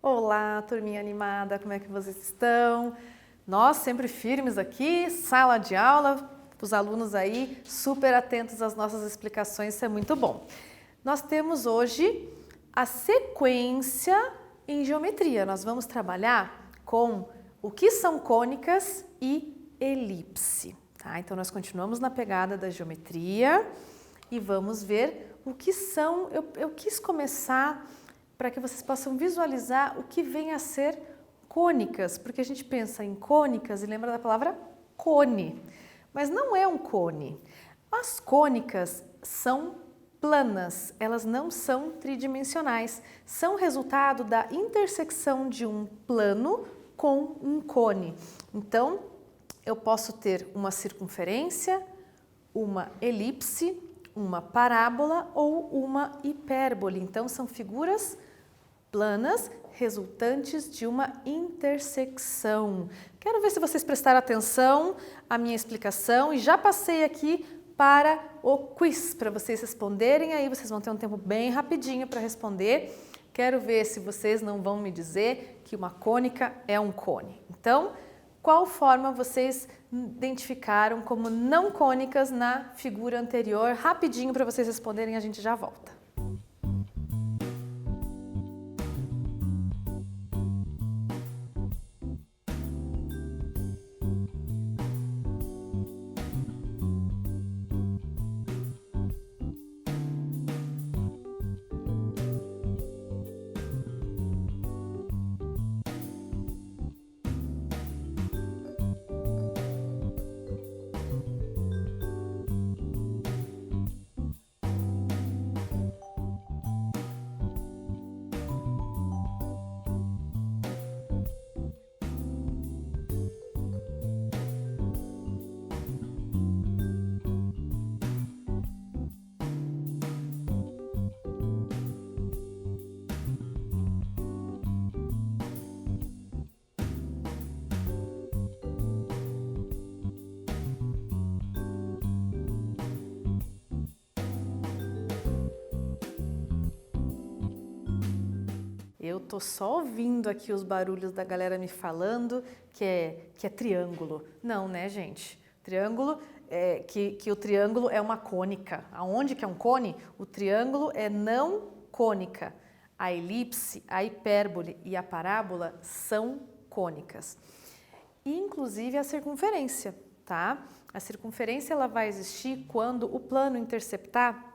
Olá, turminha animada, como é que vocês estão? Nós sempre firmes aqui, sala de aula, os alunos aí super atentos às nossas explicações, isso é muito bom. Nós temos hoje a sequência em geometria. Nós vamos trabalhar com o que são cônicas e elipse, tá? Então nós continuamos na pegada da geometria e vamos ver o que são. Eu quis começar para que vocês possam visualizar o que vem a ser cônicas, porque a gente pensa em cônicas e lembra da palavra cone, mas não é um cone. As cônicas são planas, elas não são tridimensionais, são resultado da intersecção de um plano com um cone. Então, eu posso ter uma circunferência, uma elipse, uma parábola ou uma hipérbole. Então, são figuras planas resultantes de uma intersecção. Quero ver se vocês prestaram atenção à minha explicação e já passei aqui para o quiz, para vocês responderem, aí vocês vão ter um tempo bem rapidinho para responder. Quero ver se vocês não vão me dizer que uma cônica é um cone. Então, qual forma vocês identificaram como não cônicas na figura anterior? Rapidinho para vocês responderem, a gente já volta. Eu tô só ouvindo aqui os barulhos da galera me falando que é triângulo. Não, né, gente? Triângulo, que o triângulo é uma cônica. Aonde que é um cone? O triângulo é não cônica. A elipse, a hipérbole e a parábola são cônicas. E, inclusive, a circunferência, tá? A circunferência ela vai existir quando o plano interceptar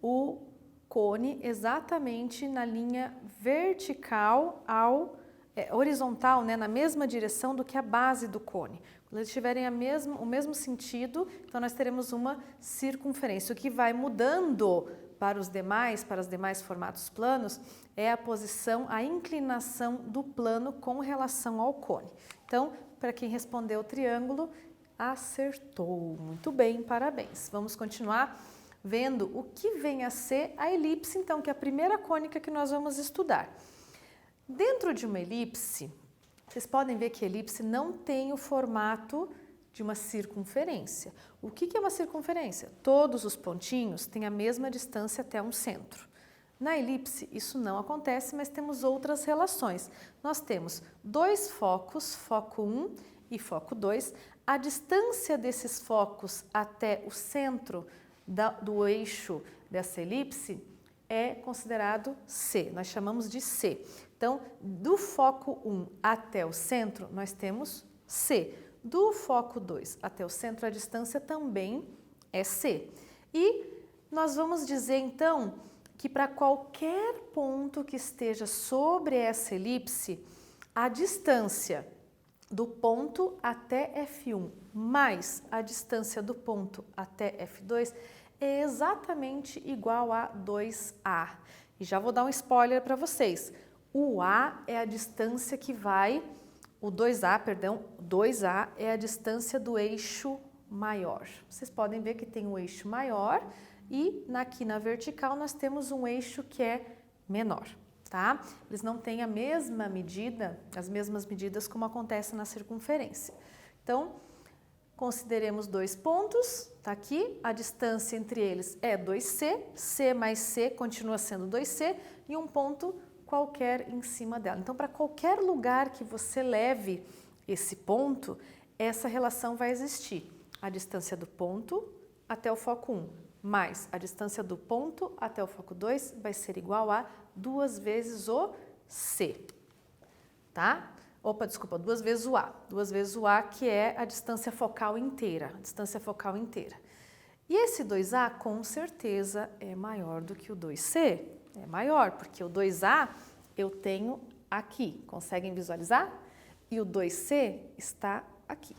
o cone exatamente na linha vertical horizontal, né, na mesma direção do que a base do cone. Quando eles tiverem o mesmo sentido, então nós teremos uma circunferência. O que vai mudando para os demais formatos planos é a posição, a inclinação do plano com relação ao cone. Então, para quem respondeu triângulo, acertou. Muito bem, parabéns. Vamos continuar vendo o que vem a ser a elipse, então, que é a primeira cônica que nós vamos estudar. Dentro de uma elipse, vocês podem ver que a elipse não tem o formato de uma circunferência. O que é uma circunferência? Todos os pontinhos têm a mesma distância até um centro. Na elipse, isso não acontece, mas temos outras relações. Nós temos dois focos, foco 1 e foco 2. A distância desses focos até o centro do eixo dessa elipse é considerado C, nós chamamos de C. Então, do foco 1 até o centro, nós temos C. Do foco 2 até o centro, a distância também é C. E nós vamos dizer, então, que para qualquer ponto que esteja sobre essa elipse, a distância do ponto até F1 mais a distância do ponto até F2 é exatamente igual a 2A. E já vou dar um spoiler para vocês. O A é a distância que vai, o 2A é a distância do eixo maior. Vocês podem ver que tem um eixo maior e aqui na vertical nós temos um eixo que é menor, tá? Eles não têm a mesma medida, as mesmas medidas como acontece na circunferência. Então, Consideremos dois pontos, tá aqui, a distância entre eles é 2C, C mais C continua sendo 2C e um ponto qualquer em cima dela. Então, para qualquer lugar que você leve esse ponto, essa relação vai existir. A distância do ponto até o foco 1 mais a distância do ponto até o foco 2 vai ser igual a 2 vezes o C, tá? Opa, desculpa, 2 vezes o A. 2 vezes o A, que é a distância focal inteira. E esse 2A, com certeza, é maior do que o 2C. É maior, porque o 2A eu tenho aqui. Conseguem visualizar? E o 2C está aqui,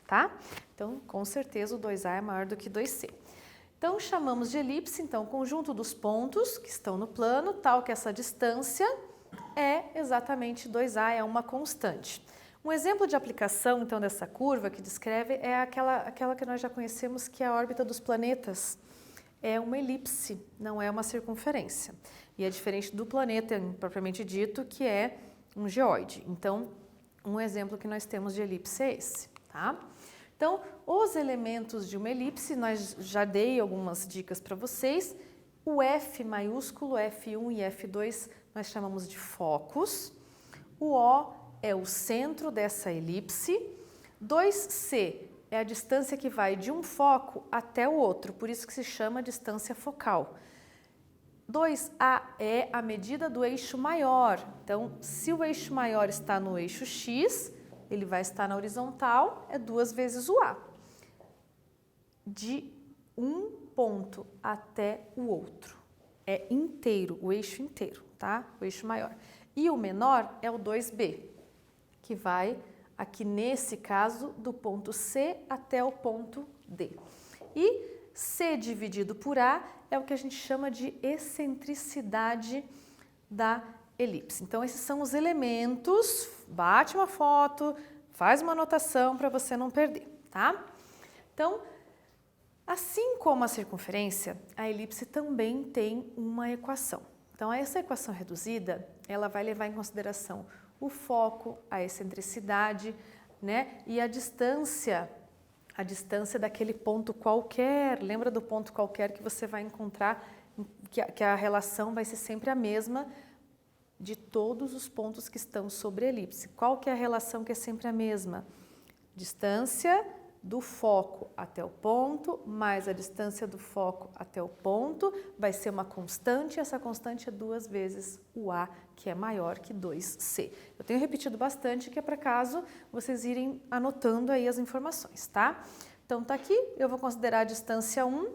tá? Então, com certeza, o 2A é maior do que 2C. Então, chamamos de elipse, então, o conjunto dos pontos que estão no plano, tal que essa distância é exatamente 2A, é uma constante. Um exemplo de aplicação, então, dessa curva que descreve é aquela que nós já conhecemos, que é a órbita dos planetas. É uma elipse, não é uma circunferência. E é diferente do planeta, propriamente dito, que é um geóide. Então, um exemplo que nós temos de elipse é esse, tá? Então, os elementos de uma elipse, nós já dei algumas dicas para vocês. O F maiúsculo, F1 e F2, nós chamamos de focos. O O é o centro dessa elipse. 2C é a distância que vai de um foco até o outro, por isso que se chama distância focal. 2A é a medida do eixo maior. Então, se o eixo maior está no eixo X, ele vai estar na horizontal, é 2 vezes o A. De um ponto até o outro. É inteiro, o eixo inteiro, tá? O eixo maior. E o menor é o 2B, que vai, aqui nesse caso, do ponto C até o ponto D. E C dividido por A é o que a gente chama de excentricidade da elipse. Então, esses são os elementos, bate uma foto, faz uma anotação para você não perder, tá? Então, assim como a circunferência, a elipse também tem uma equação. Então, essa equação reduzida, ela vai levar em consideração o foco, a excentricidade, né? E a distância daquele ponto qualquer. Lembra do ponto qualquer que você vai encontrar, que a relação vai ser sempre a mesma de todos os pontos que estão sobre a elipse. Qual que é a relação que é sempre a mesma? Distância do foco até o ponto, mais a distância do foco até o ponto, vai ser uma constante, essa constante é 2 vezes o A, que é maior que 2C. Eu tenho repetido bastante, que é para caso vocês irem anotando aí as informações, tá? Então, tá aqui, eu vou considerar a distância 1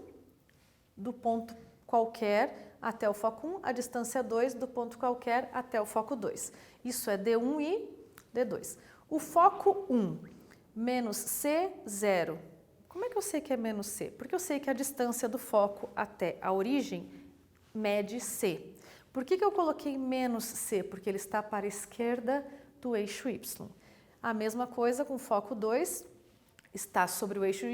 do ponto qualquer até o foco 1, a distância 2 do ponto qualquer até o foco 2. Isso é D1 e D2. O foco 1 menos C, 0. Como é que eu sei que é menos C? Porque eu sei que a distância do foco até a origem mede C. Por que eu coloquei menos C? Porque ele está para a esquerda do eixo Y. A mesma coisa com o foco 2, está sobre o eixo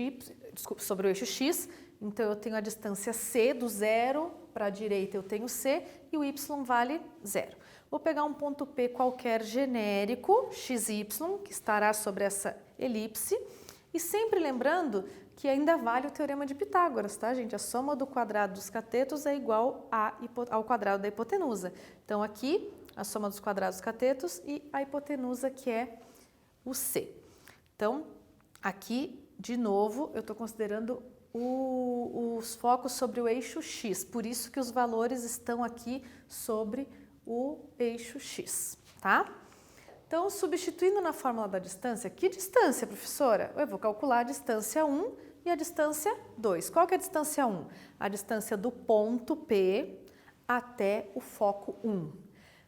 sobre o eixo X, então eu tenho a distância C do 0 para a direita, eu tenho C e o Y vale 0. Vou pegar um ponto P qualquer genérico, XY, que estará sobre essa elipse, e sempre lembrando que ainda vale o teorema de Pitágoras, tá, gente? A soma do quadrado dos catetos é igual ao quadrado da hipotenusa. Então, aqui, a soma dos quadrados dos catetos e a hipotenusa, que é o C. Então, aqui, de novo, eu estou considerando os focos sobre o eixo X, por isso que os valores estão aqui sobre o eixo X, tá? Então, substituindo na fórmula da distância, que distância, professora? Eu vou calcular a distância 1 e a distância 2. Qual que é a distância 1? A distância do ponto P até o foco 1.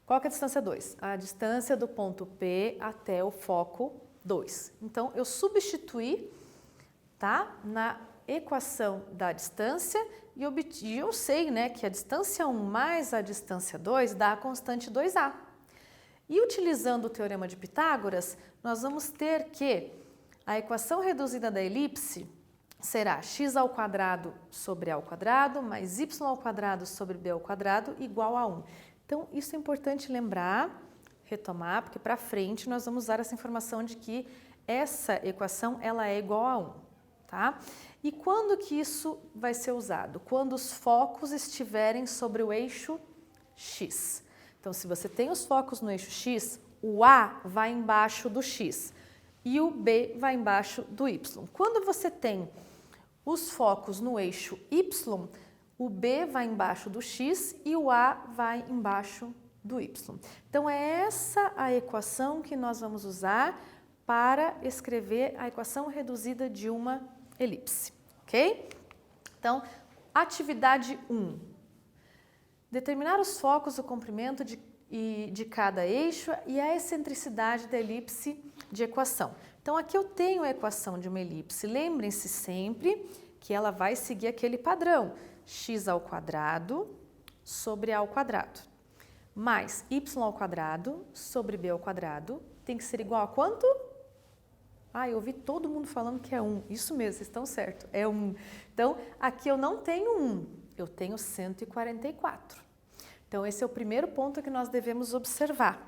Qual que é a distância 2? A distância do ponto P até o foco 2. Então, eu substituí, tá, na equação da distância e eu sei, né, que a distância 1 mais a distância 2 dá a constante 2A. E utilizando o teorema de Pitágoras, nós vamos ter que a equação reduzida da elipse será x ao quadrado sobre a ao quadrado mais y ao quadrado sobre b ao quadrado igual a 1. Então, isso é importante lembrar, retomar, porque para frente nós vamos usar essa informação de que essa equação ela é igual a 1, tá? E quando que isso vai ser usado? Quando os focos estiverem sobre o eixo x. Então, se você tem os focos no eixo x, o A vai embaixo do x e o B vai embaixo do y. Quando você tem os focos no eixo y, o B vai embaixo do x e o A vai embaixo do y. Então, é essa a equação que nós vamos usar para escrever a equação reduzida de uma elipse, ok? Então, atividade 1. Determinar os focos, o comprimento de cada eixo e a excentricidade da elipse de equação. Então, aqui eu tenho a equação de uma elipse. Lembrem-se sempre que ela vai seguir aquele padrão, x ao quadrado sobre a ao quadrado, mais y ao quadrado sobre b ao quadrado, tem que ser igual a quanto? Ah, eu ouvi todo mundo falando que é 1. Isso mesmo, vocês estão certos, é 1. Então, aqui eu não tenho 1, eu tenho 144. Então, esse é o primeiro ponto que nós devemos observar.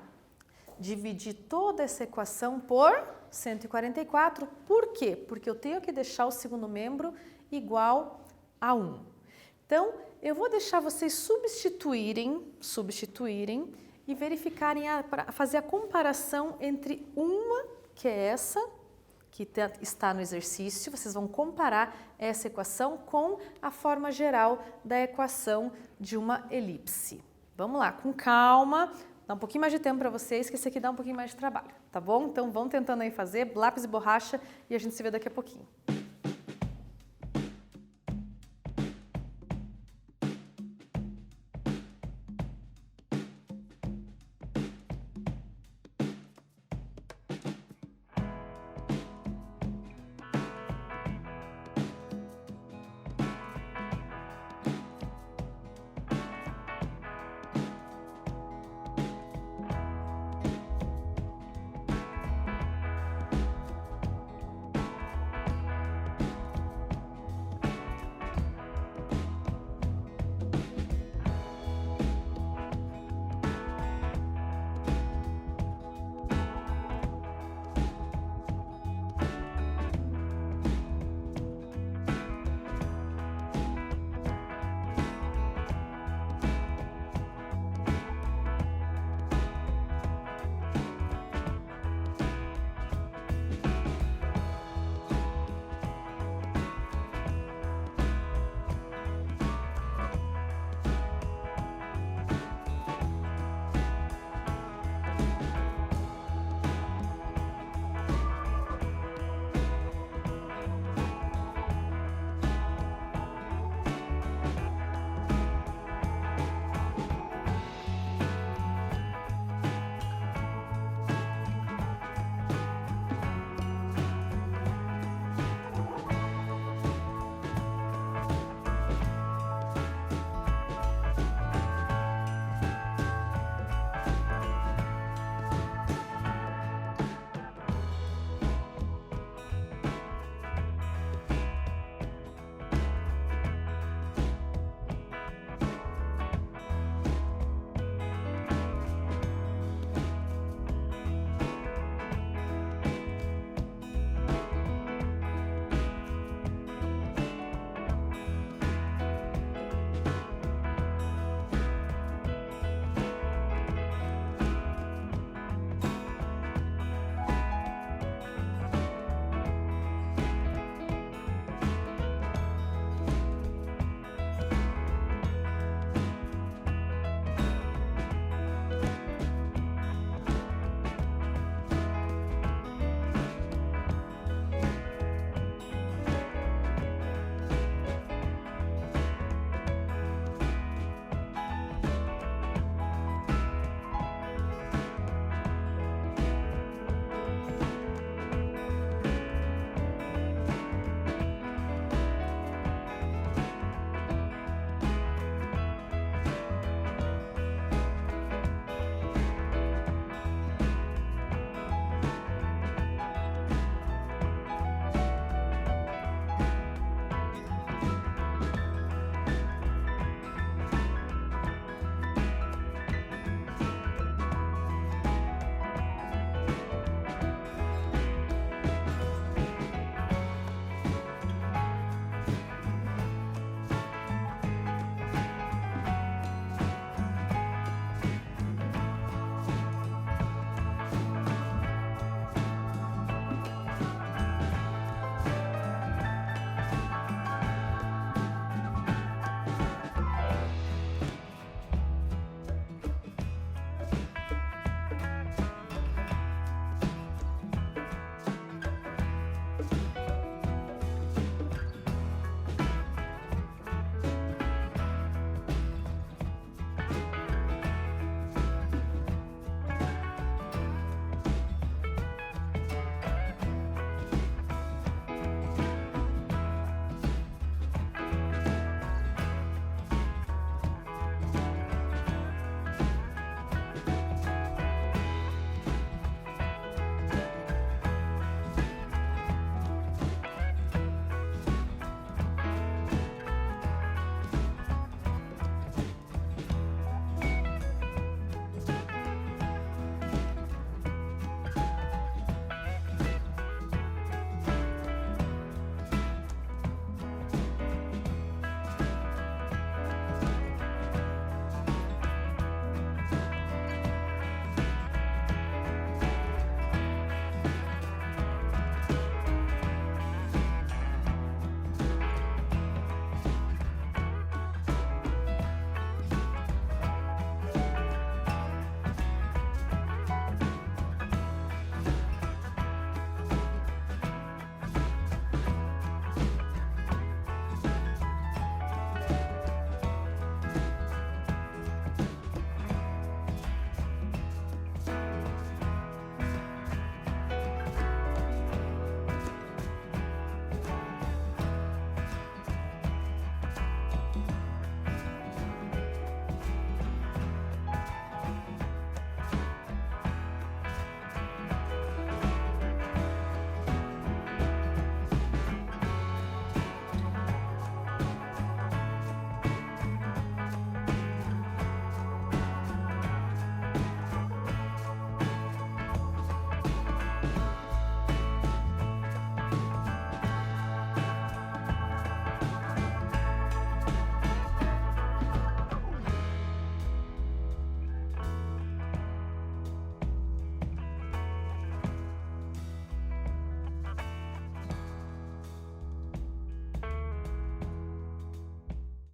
Dividir toda essa equação por 144. Por quê? Porque eu tenho que deixar o segundo membro igual a 1. Então, eu vou deixar vocês substituírem e verificarem, fazer a comparação entre uma, que é essa, que está no exercício, vocês vão comparar essa equação com a forma geral da equação de uma elipse. Vamos lá, com calma, dá um pouquinho mais de tempo para vocês, que esse aqui dá um pouquinho mais de trabalho, tá bom? Então vão tentando aí fazer, lápis e borracha, e a gente se vê daqui a pouquinho.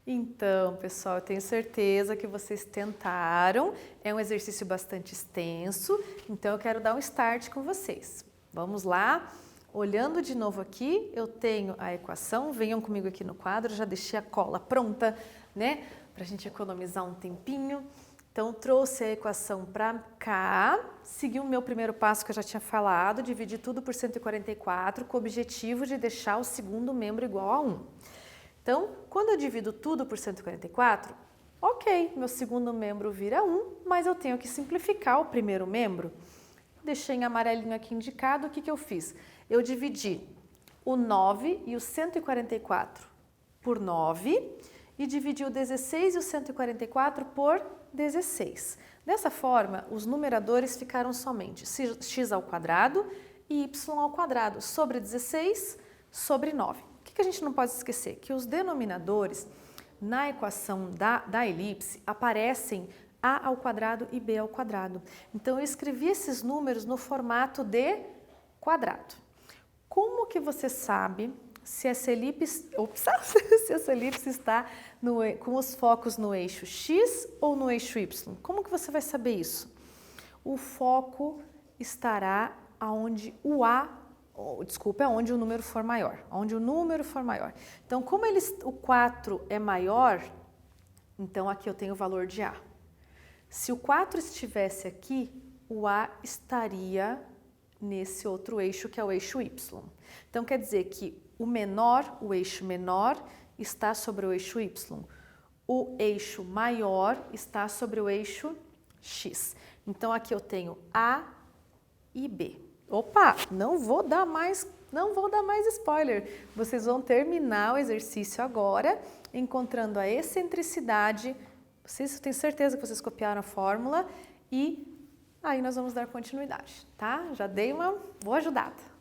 Então, pessoal, eu tenho certeza que vocês tentaram. É um exercício bastante extenso, então eu quero dar um start com vocês. Vamos lá? Olhando de novo aqui, eu tenho a equação. Venham comigo aqui no quadro, já deixei a cola pronta, né? Para a gente economizar um tempinho. Então, trouxe a equação para cá, segui o meu primeiro passo que eu já tinha falado, dividi tudo por 144, com o objetivo de deixar o segundo membro igual a 1. Então, quando eu divido tudo por 144, ok, meu segundo membro vira 1, mas eu tenho que simplificar o primeiro membro. Deixei em amarelinho aqui indicado, o que eu fiz? Eu dividi o 9 e o 144 por 9 e dividi o 16 e o 144 por 16. Dessa forma, os numeradores ficaram somente x ao quadrado e y ao quadrado sobre 16 sobre 9. O que a gente não pode esquecer? Que os denominadores na equação da elipse aparecem a ao quadrado e b ao quadrado. Então, eu escrevi esses números no formato de quadrado. Como que você sabe se essa elipse, se essa elipse está com os focos no eixo x ou no eixo y? Como que você vai saber isso? O foco estará aonde aonde o número for maior. Onde o número for maior. Então, como o 4 é maior, então aqui eu tenho o valor de A. Se o 4 estivesse aqui, o A estaria nesse outro eixo que é o eixo Y. Então, quer dizer que o eixo menor, está sobre o eixo Y. O eixo maior está sobre o eixo X. Então, aqui eu tenho A e B. Opa, não vou dar mais spoiler. Vocês vão terminar o exercício agora, encontrando a excentricidade. Vocês têm certeza que vocês copiaram a fórmula e aí nós vamos dar continuidade, tá? Já dei uma boa ajudada.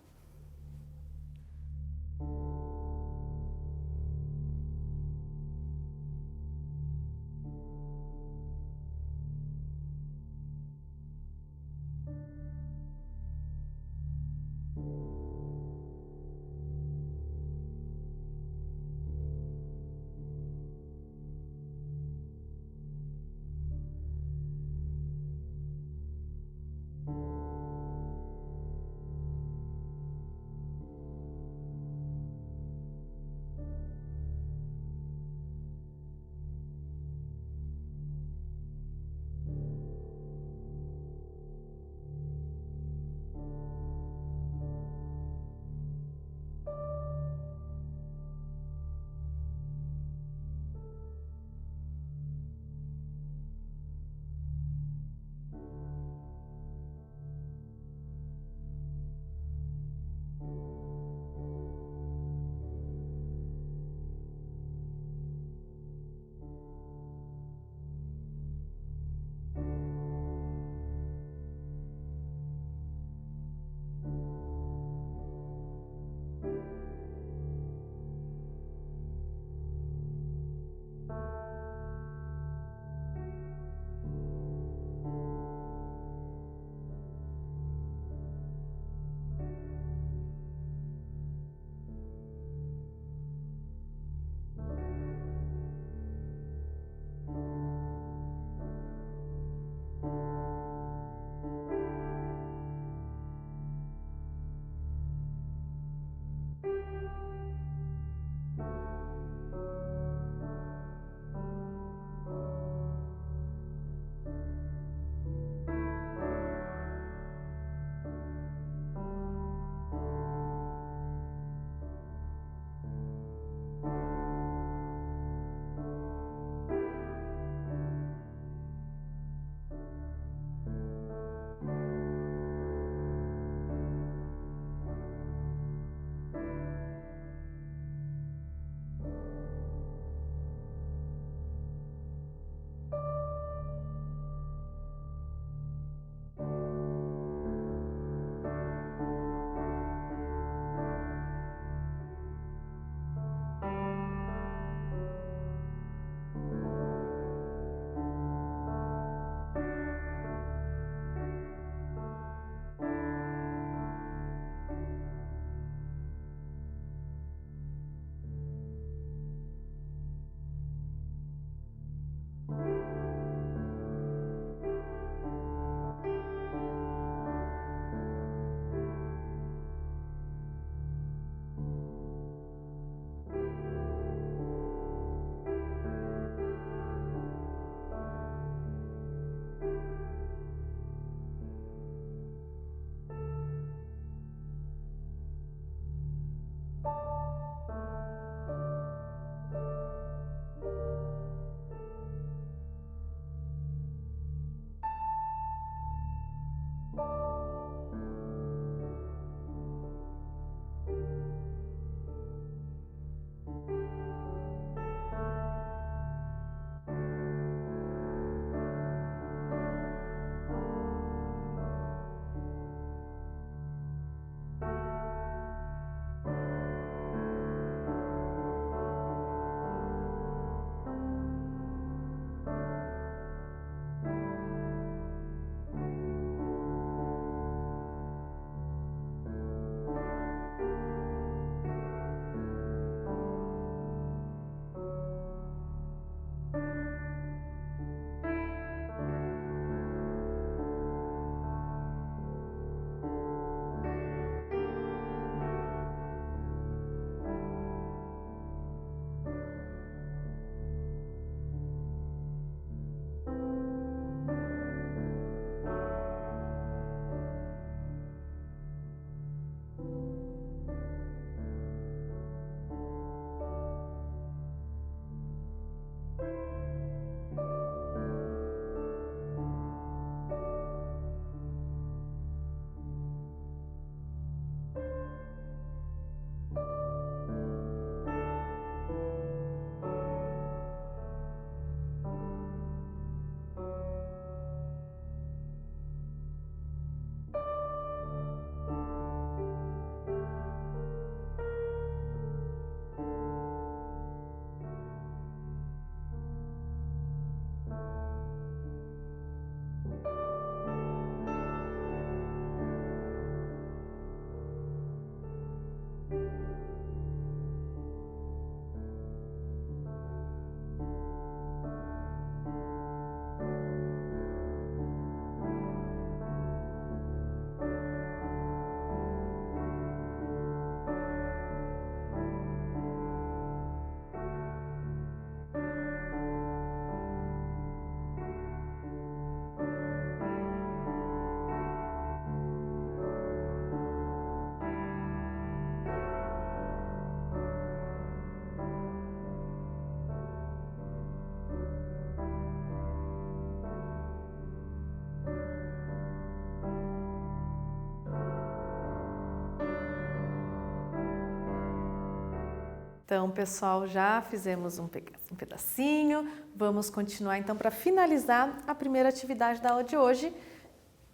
Então, pessoal, já fizemos um pedacinho. Vamos continuar, então, para finalizar a primeira atividade da aula de hoje. O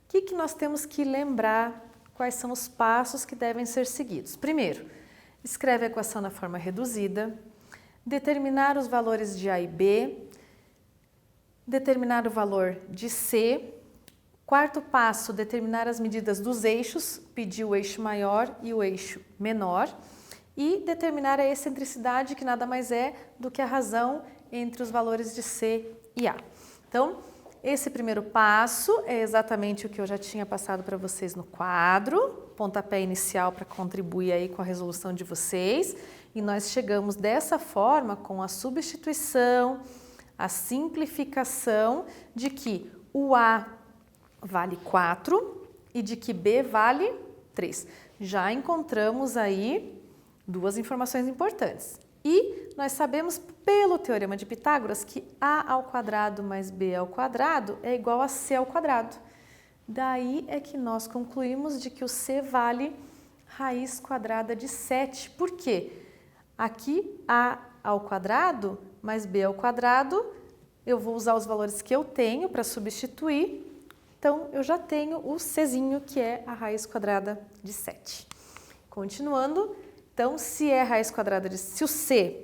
que nós temos que lembrar? Quais são os passos que devem ser seguidos? Primeiro, escreve a equação na forma reduzida. Determinar os valores de A e B. Determinar o valor de C. Quarto passo, determinar as medidas dos eixos. Pedir o eixo maior e o eixo menor. E determinar a excentricidade, que nada mais é do que a razão entre os valores de C e A. Então, esse primeiro passo é exatamente o que eu já tinha passado para vocês no quadro, pontapé inicial para contribuir aí com a resolução de vocês. E nós chegamos dessa forma com a substituição, a simplificação de que o A vale 4 e de que B vale 3. Já encontramos aí duas informações importantes. E nós sabemos pelo Teorema de Pitágoras que A ao quadrado mais B ao quadrado é igual a C ao quadrado. Daí é que nós concluímos de que o C vale raiz quadrada de 7. Por quê? Aqui A ao quadrado mais B ao quadrado, eu vou usar os valores que eu tenho para substituir. Então, eu já tenho o Czinho, que é a raiz quadrada de 7. Continuando. Então, se é a raiz quadrada se o C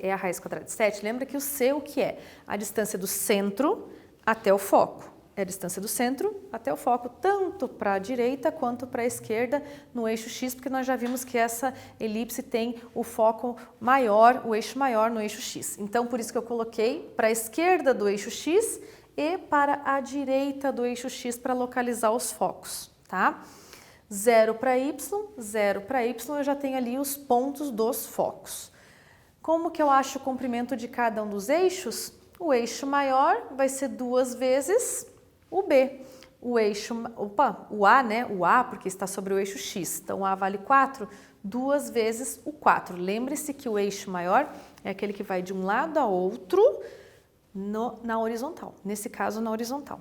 é a raiz quadrada de 7, lembra que o C o que é? A distância do centro até o foco. É a distância do centro até o foco, tanto para a direita quanto para a esquerda no eixo X, porque nós já vimos que essa elipse tem o foco maior, o eixo maior no eixo X. Então, por isso que eu coloquei para a esquerda do eixo X e para a direita do eixo X para localizar os focos, tá? 0 para y, 0 para y, eu já tenho ali os pontos dos focos. Como que eu acho o comprimento de cada um dos eixos? O eixo maior vai ser 2 vezes o B. O eixo, o A, né? O A, porque está sobre o eixo X. Então, o A vale 4, 2 vezes o 4. Lembre-se que o eixo maior é aquele que vai de um lado a outro na horizontal. Nesse caso, na horizontal.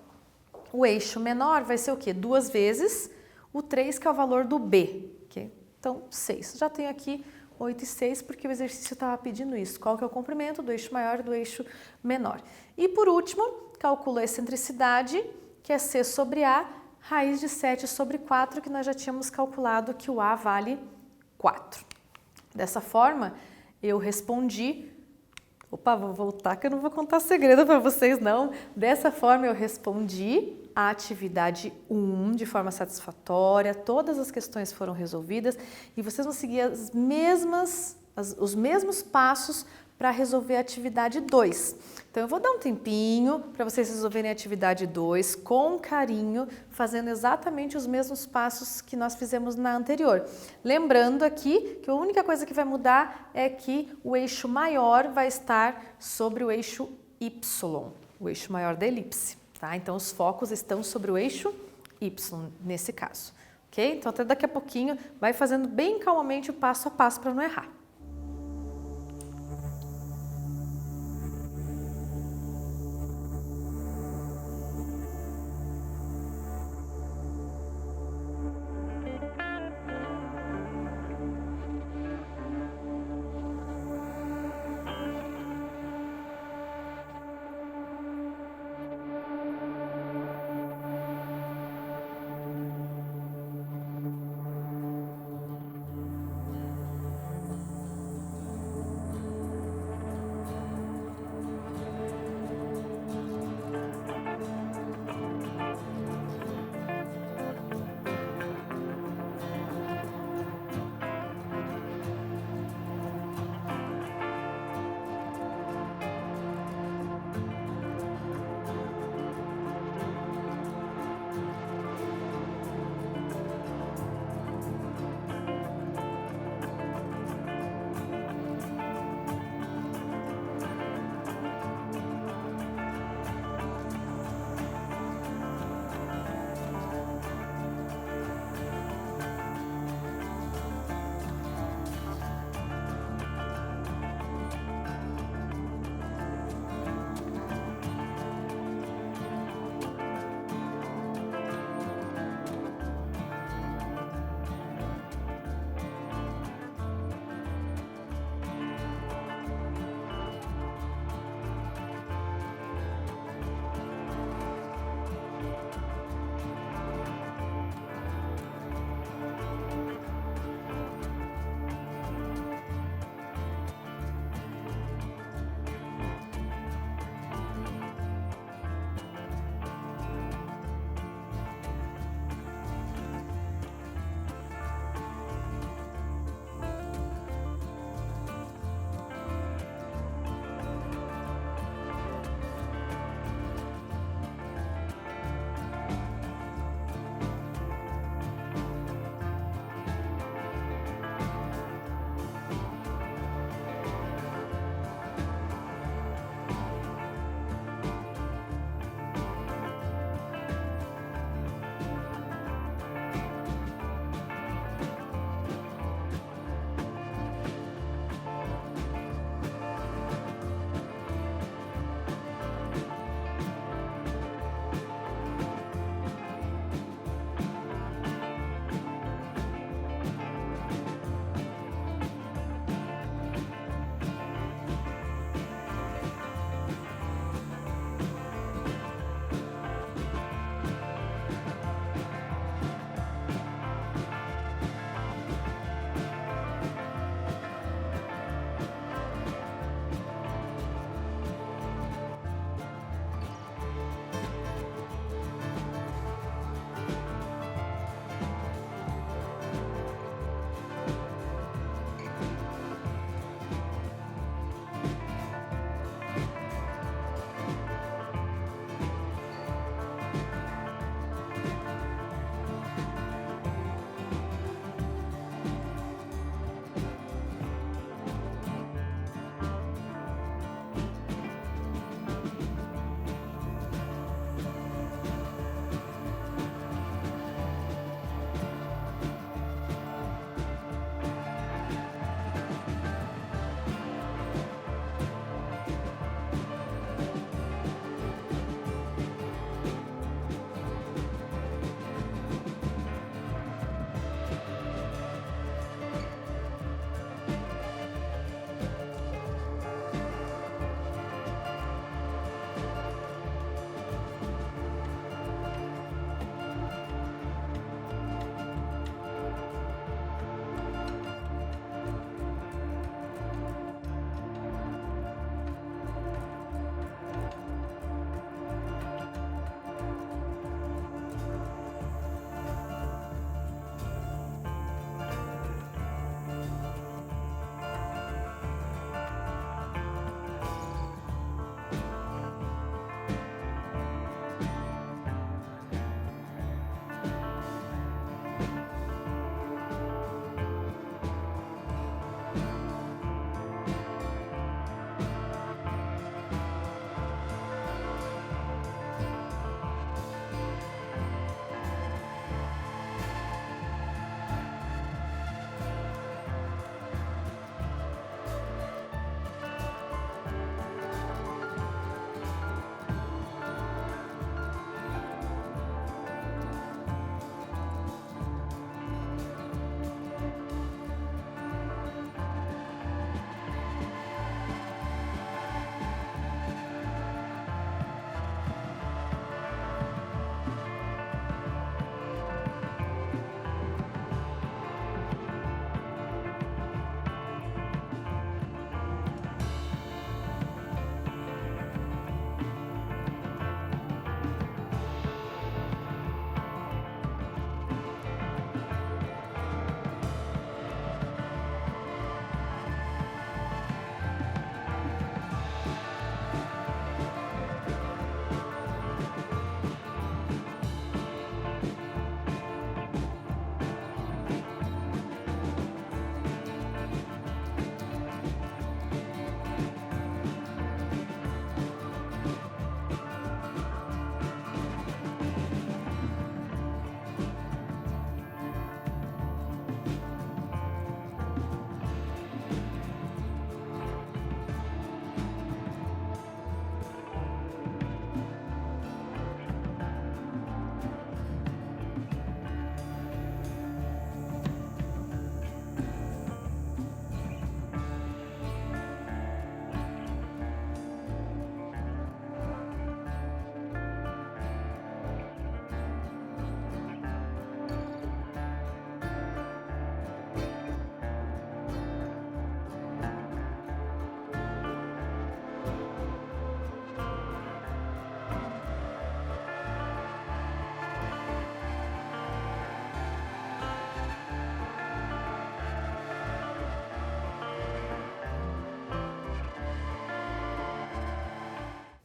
O eixo menor vai ser o quê? 2 vezes o 3, que é o valor do B. Okay? Então, 6. Já tenho aqui 8 e 6, porque o exercício estava pedindo isso. Qual que é o comprimento do eixo maior e do eixo menor? E, por último, calculo a excentricidade, que é C sobre A, raiz de 7 sobre 4, que nós já tínhamos calculado que o A vale 4. Dessa forma, eu respondi... Opa, vou voltar que eu não vou contar segredo para vocês, não. Dessa forma, eu respondi a atividade 1 de forma satisfatória, todas as questões foram resolvidas e vocês vão seguir os mesmos passos para resolver a atividade 2. Então, eu vou dar um tempinho para vocês resolverem a atividade 2 com carinho, fazendo exatamente os mesmos passos que nós fizemos na anterior. Lembrando aqui que a única coisa que vai mudar é que o eixo maior vai estar sobre o eixo Y, o eixo maior da elipse. Tá? Então, os focos estão sobre o eixo Y, nesse caso. Ok? Então, até daqui a pouquinho, vai fazendo bem calmamente o passo a passo para não errar.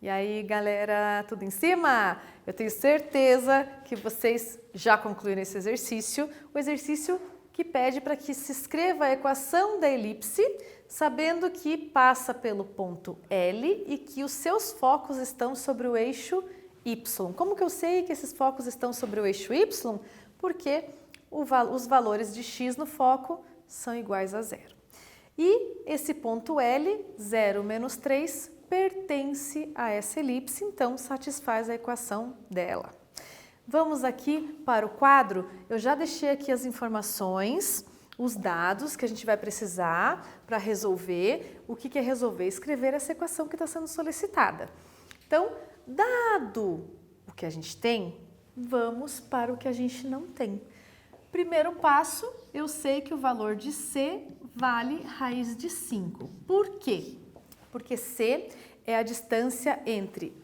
E aí, galera, tudo em cima? Eu tenho certeza que vocês já concluíram esse exercício. O exercício que pede para que se escreva a equação da elipse, sabendo que passa pelo ponto L e que os seus focos estão sobre o eixo Y. Como que eu sei que esses focos estão sobre o eixo Y? Porque os valores de x no foco são iguais a zero. E esse ponto L, 0 menos 3, pertence a essa elipse, então satisfaz a equação dela. Vamos aqui para o quadro. Eu já deixei aqui as informações, os dados que a gente vai precisar para resolver. O que é resolver? Escrever essa equação que está sendo solicitada. Então, dado o que a gente tem, vamos para o que a gente não tem. Primeiro passo, eu sei que o valor de C vale raiz de 5. Por quê? Porque C é a distância entre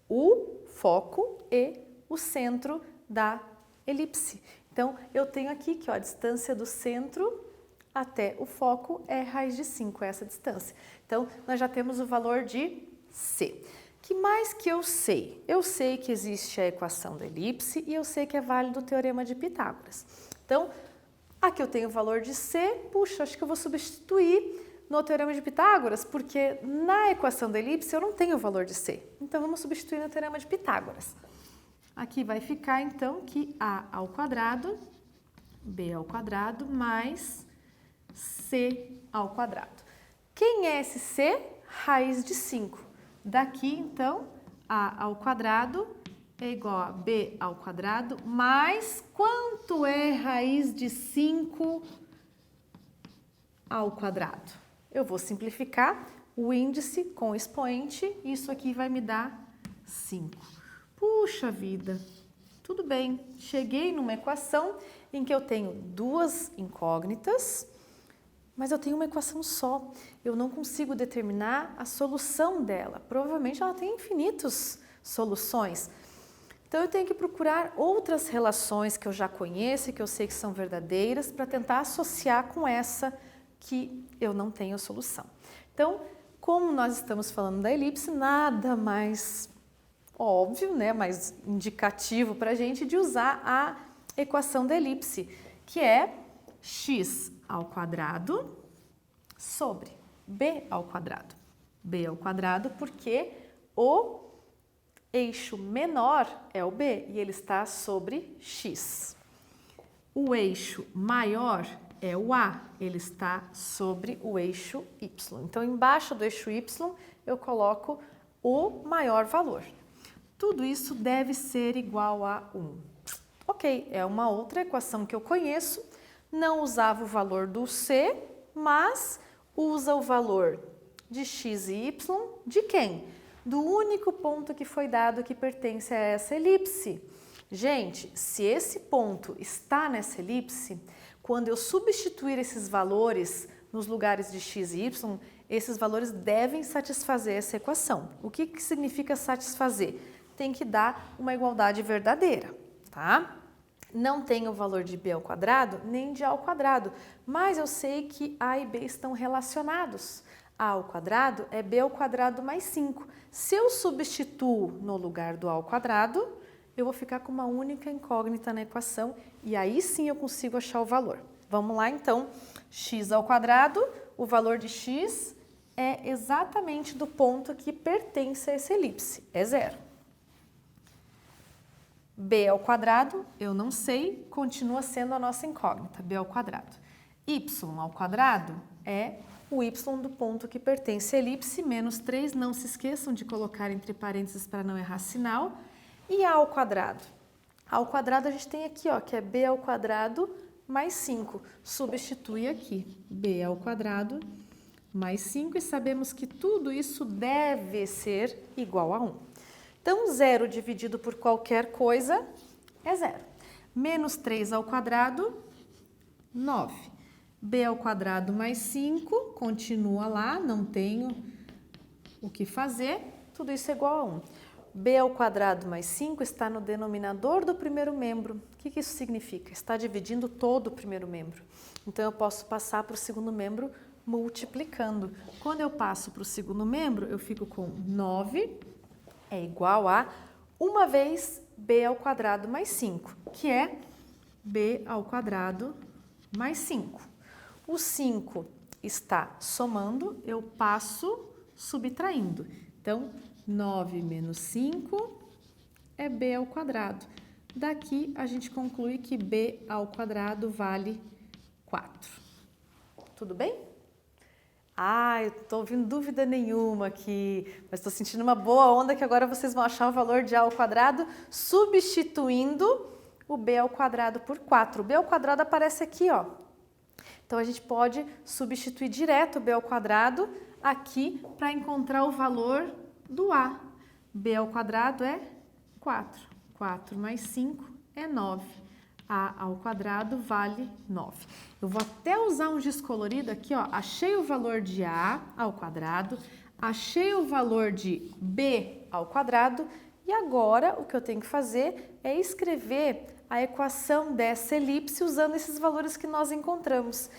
o foco e o centro da elipse. Então, eu tenho aqui que a distância do centro até o foco é raiz de 5, é essa distância. Então, nós já temos o valor de C. Que mais que eu sei? Eu sei que existe a equação da elipse e eu sei que é válido o teorema de Pitágoras. Então, aqui eu tenho o valor de C, puxa, acho que eu vou substituir no teorema de Pitágoras, porque na equação da elipse eu não tenho o valor de C. Então, vamos substituir no teorema de Pitágoras. Aqui vai ficar, então, que A ao quadrado, B ao quadrado, mais C ao quadrado. Quem é esse C? Raiz de 5. Daqui, então, A ao quadrado é igual a B ao quadrado, mais quanto é raiz de 5 ao quadrado? Eu vou simplificar o índice com o expoente, isso aqui vai me dar 5. Puxa vida, tudo bem, cheguei numa equação em que eu tenho duas incógnitas, mas eu tenho uma equação só. Eu não consigo determinar a solução dela. Provavelmente ela tem infinitas soluções. Então eu tenho que procurar outras relações que eu já conheço e que eu sei que são verdadeiras para tentar associar com essa que eu não tenho solução. Então, como nós estamos falando da elipse, nada mais óbvio, né, mais indicativo para a gente de usar a equação da elipse, que é x ao quadrado sobre b ao quadrado. B ao quadrado porque o eixo menor é o b e ele está sobre x. O eixo maior é o a, ele está sobre o eixo y. Então, embaixo do eixo y, eu coloco o maior valor. Tudo isso deve ser igual a 1. Ok, é uma outra equação que eu conheço, não usava o valor do c, mas usa o valor de x e y de quem? Do único ponto que foi dado que pertence a essa elipse. Gente, se esse ponto está nessa elipse, quando eu substituir esses valores nos lugares de x e y, esses valores devem satisfazer essa equação. O que significa satisfazer? Tem que dar uma igualdade verdadeira, tá? Não tem o valor de b ao quadrado nem de a ao quadrado, mas eu sei que a e b estão relacionados. A ao quadrado é b ao quadrado mais 5. Se eu substituo no lugar do a ao quadrado, eu vou ficar com uma única incógnita na equação e aí sim eu consigo achar o valor. Vamos lá então, x ao quadrado, o valor de x é exatamente do ponto que pertence a essa elipse, é 0. B ao quadrado, eu não sei, continua sendo a nossa incógnita, b ao quadrado. Y ao quadrado é o y do ponto que pertence à elipse, menos 3, não se esqueçam de colocar entre parênteses para não errar sinal. E a ao quadrado? A ao quadrado a gente tem aqui, ó, que é b ao quadrado mais 5. Substitui aqui, b ao quadrado mais 5 e sabemos que tudo isso deve ser igual a 1. Então, 0 dividido por qualquer coisa é 0. Menos 3 ao quadrado, 9. B ao quadrado mais 5, continua lá, não tenho o que fazer, tudo isso é igual a 1. B ao quadrado mais 5 está no denominador do primeiro membro. O que isso significa? Está dividindo todo o primeiro membro. Então, eu posso passar para o segundo membro multiplicando. Quando eu passo para o segundo membro, eu fico com 9 é igual a 1 vez b ao quadrado mais 5, que é b ao quadrado mais 5. O 5 está somando, eu passo subtraindo. Então, 9 menos 5 é b ao quadrado. Daqui, a gente conclui que b ao quadrado vale 4. Tudo bem? Ah, eu estou ouvindo dúvida nenhuma aqui, mas estou sentindo uma boa onda que agora vocês vão achar o valor de a ao quadrado substituindo o b ao quadrado por 4. O b ao quadrado aparece aqui, ó. Então, a gente pode substituir direto o b ao quadrado aqui para encontrar o valor do a. b ao quadrado é 4. 4 mais 5 é 9. A ao quadrado vale 9. Eu vou até usar um giz colorido aqui, ó. Achei o valor de a ao quadrado, achei o valor de b ao quadrado e agora o que eu tenho que fazer é escrever a equação dessa elipse usando esses valores que nós encontramos.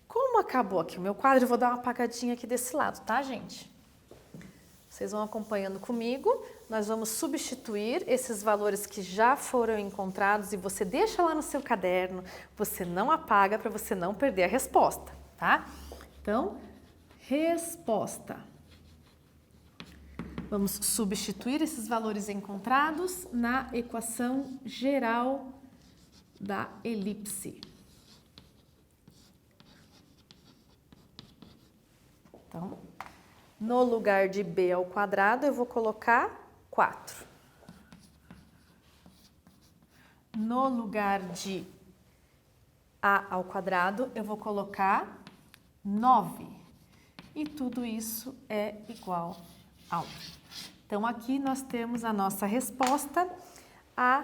Como acabou aqui o meu quadro, eu vou dar uma apagadinha aqui desse lado, tá, gente? Vocês vão acompanhando comigo, nós vamos substituir esses valores que já foram encontrados e você deixa lá no seu caderno, você não apaga para você não perder a resposta, tá? Então, resposta. Vamos substituir esses valores encontrados na equação geral da elipse. Então, no lugar de b ao quadrado, eu vou colocar 4. No lugar de a ao quadrado, eu vou colocar 9. E tudo isso é igual a 1. Então, aqui nós temos a nossa resposta à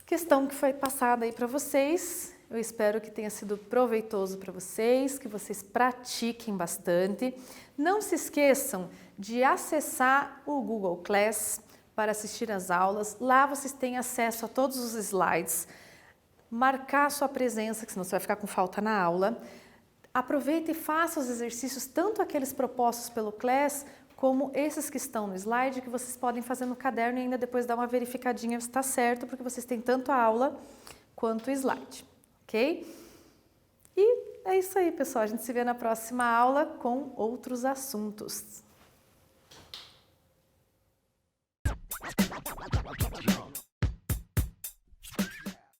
questão que foi passada aí para vocês. Eu espero que tenha sido proveitoso para vocês, que vocês pratiquem bastante. Não se esqueçam de acessar o Google Class para assistir às aulas. Lá vocês têm acesso a todos os slides. Marcar sua presença, que senão você vai ficar com falta na aula. Aproveita e faça os exercícios, tanto aqueles propostos pelo Class, como esses que estão no slide, que vocês podem fazer no caderno e ainda depois dar uma verificadinha se está certo, porque vocês têm tanto a aula quanto o slide. Ok? E é isso aí, pessoal. A gente se vê na próxima aula com outros assuntos.